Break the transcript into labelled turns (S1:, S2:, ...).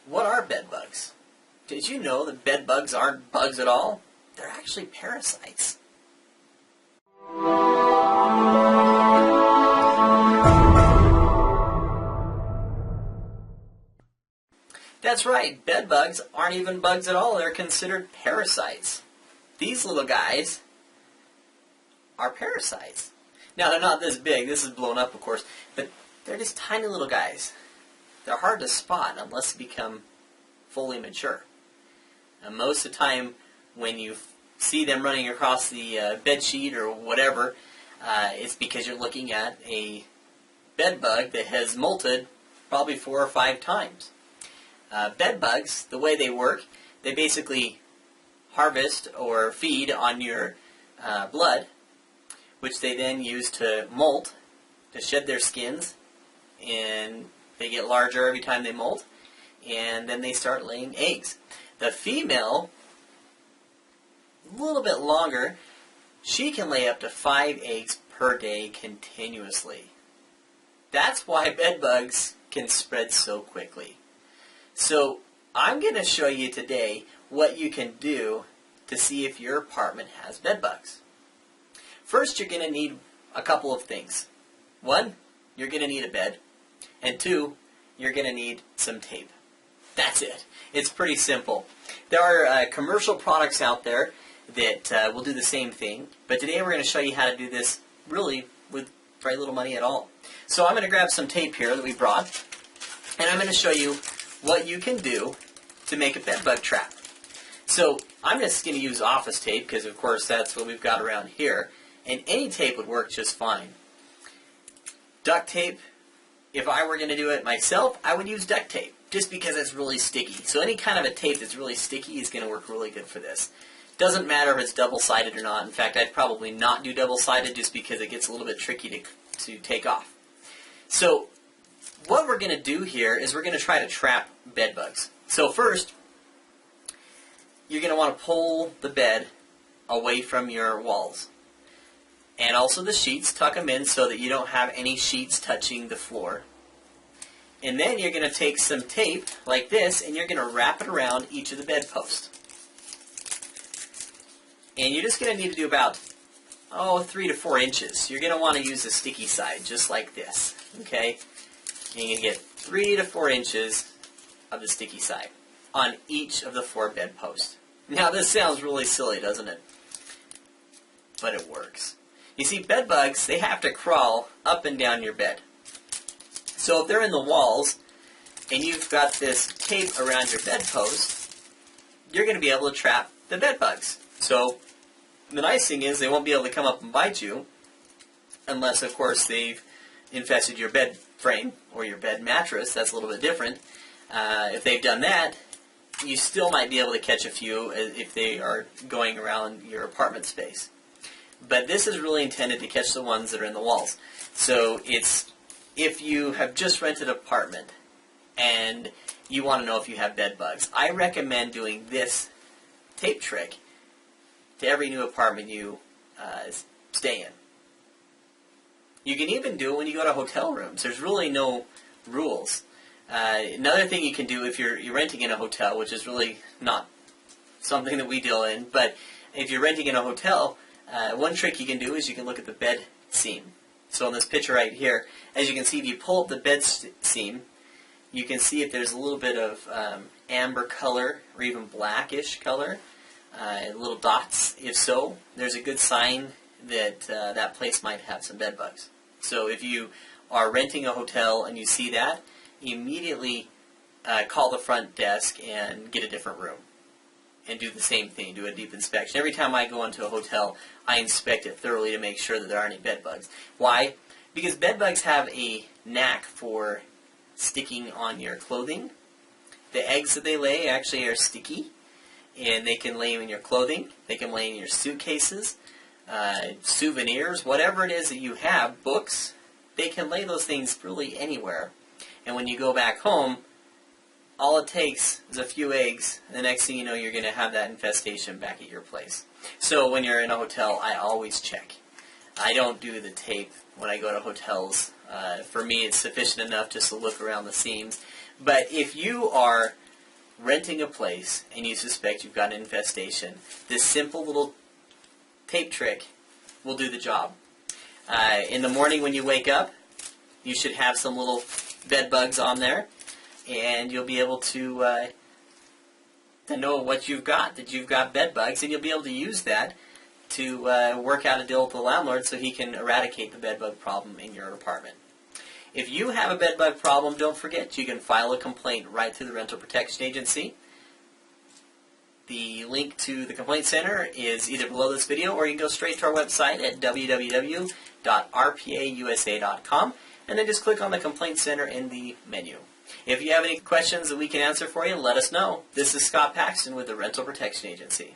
S1: What are bed bugs? Did you know that bed bugs aren't bugs at all? They're actually parasites. That's right, bed bugs aren't even bugs at all. They're considered parasites. These little guys are parasites. Now, they're not this big. This is blown up, of course, but they're just tiny little guys. They're hard to spot unless they become fully mature. And most of the time, when you see them running across the bed sheet or whatever, it's because you're looking at a bed bug that has molted probably 4 or 5 times. Bed bugs, the way they work, they basically harvest or feed on your blood, which they then use to molt, to shed their skins, and they get larger every time they molt, and then they start laying eggs. The female, a little bit longer, she can lay up to 5 eggs per day continuously. That's why bed bugs can spread so quickly. So I'm going to show you today what you can do to see if your apartment has bed bugs. First, you're going to need a couple of things. 1, you're going to need a bed. And 2, you're going to need some tape. That's it. It's pretty simple. There are commercial products out there that will do the same thing, but today we're going to show you how to do this really with very little money at all. So I'm going to grab some tape here that we brought, and I'm going to show you what you can do to make a bed bug trap. So I'm just going to use office tape because, of course, that's what we've got around here, and any tape would work just fine. Duct tape, if I were going to do it myself, I would use duct tape just because it's really sticky. So any kind of a tape that's really sticky is going to work really good for this. Doesn't matter if it's double-sided or not. In fact, I'd probably not do double-sided just because it gets a little bit tricky to take off. So what we're going to do here is we're going to try to trap bed bugs. So first, you're going to want to pull the bed away from your walls. And also the sheets, tuck them in so that you don't have any sheets touching the floor. And then you're going to take some tape like this and you're going to wrap it around each of the bedposts. And you're just going to need to do about 3 to 4 inches. You're going to want to use the sticky side, just like this. Okay? And you're going to get 3 to 4 inches of the sticky side on each of the 4 bedposts. Now this sounds really silly, doesn't it? But it works. You see, bed bugs, they have to crawl up and down your bed. So if they're in the walls and you've got this tape around your bedpost, you're going to be able to trap the bed bugs. So the nice thing is they won't be able to come up and bite you unless, of course, they've infested your bed frame or your bed mattress. That's a little bit different. If they've done that, you still might be able to catch a few if they are going around your apartment space. But this is really intended to catch the ones that are in the walls. So it's if you have just rented an apartment and you want to know if you have bed bugs, I recommend doing this tape trick to every new apartment you stay in. You can even do it when you go to hotel rooms. There's really no rules. Another thing you can do if you're renting in a hotel, which is really not something that we deal in, but if you're renting in a hotel, one trick you can do is you can look at the bed seam. So in this picture right here, as you can see, if you pull up the bed seam, you can see if there's a little bit of amber color or even blackish color, little dots. If so, there's a good sign that that place might have some bed bugs. So if you are renting a hotel and you see that, immediately call the front desk and get a different room. And do the same thing, do a deep inspection. Every time I go into a hotel, I inspect it thoroughly to make sure that there aren't any bed bugs. Why? Because bed bugs have a knack for sticking on your clothing. The eggs that they lay actually are sticky, and they can lay in your clothing, they can lay in your suitcases, souvenirs, whatever it is that you have, books, they can lay those things really anywhere. And when you go back home, all it takes is a few eggs, and the next thing you know, you're going to have that infestation back at your place. So when you're in a hotel, I always check. I don't do the tape when I go to hotels. For me, it's sufficient enough just to look around the seams. But if you are renting a place and you suspect you've got an infestation, this simple little tape trick will do the job. In the morning when you wake up, you should have some little bed bugs on there, and you'll be able to know what you've got, that you've got bed bugs, and you'll be able to use that to work out a deal with the landlord so he can eradicate the bed bug problem in your apartment. If you have a bed bug problem, don't forget you can file a complaint right through the Rental Protection Agency. The link to the complaint center is either below this video, or you can go straight to our website at www.rpausa.com and then just click on the complaint center in the menu. If you have any questions that we can answer for you, let us know. This is Scott Paxton with the Rental Protection Agency.